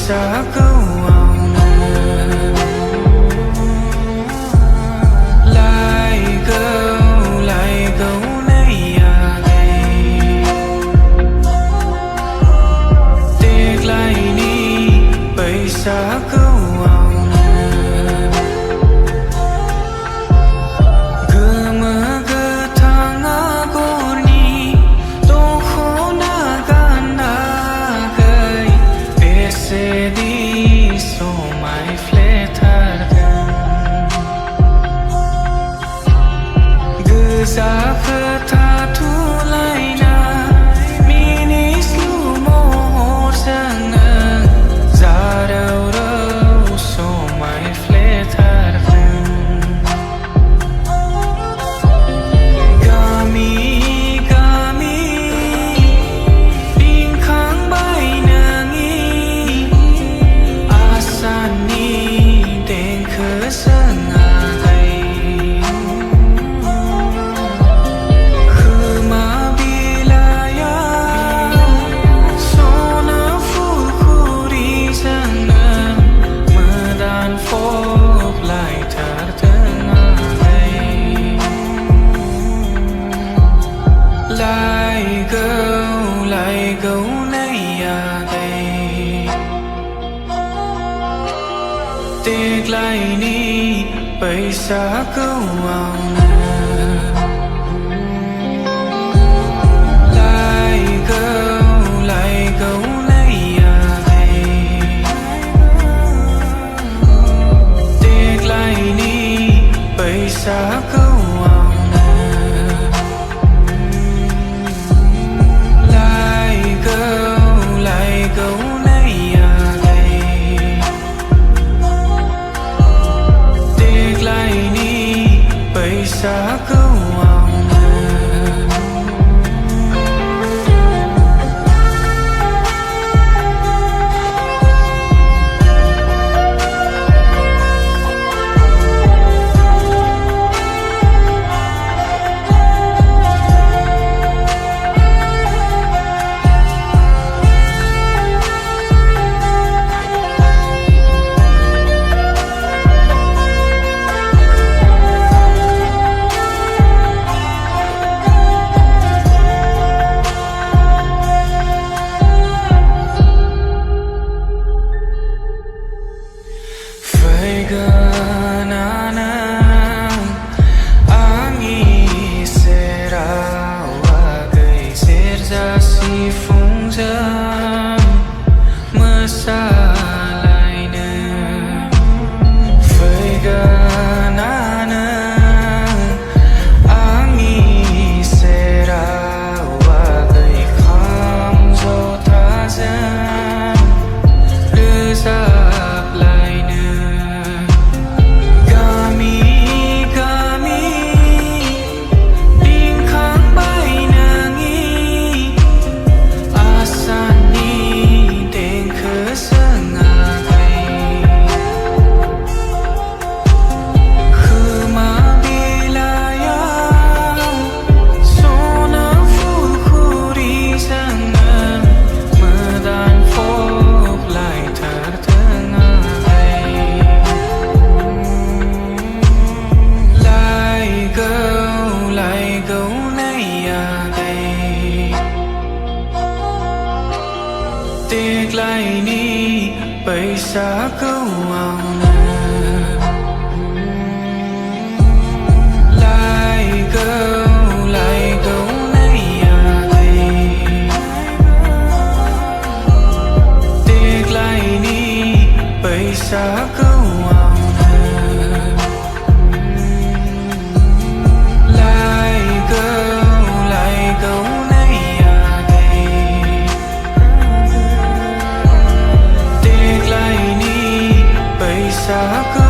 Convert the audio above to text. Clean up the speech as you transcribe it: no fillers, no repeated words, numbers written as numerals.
xa câu ao lại câu này à đây tiếc lại đi bay xa câu ao gama ga thang agorni to khona ganda gai pese di so my fletar sa khata thu lai na mini slu mo sang za rau rau so my fletar gami gami ding khang bai nangi asani den khơ sang lại câu này à đây tiếc lại đi bay xa câu ao lại câu này à đây tiếc lại đi bay xa câu ao câu này à đây tiếc lại đi bay xa câu ao tiếc lại đi bay xa câu ao lại câu này à đây tiếc lại đi bay xa câu ao lại câu này à đây tiếc lại đi bay xa câu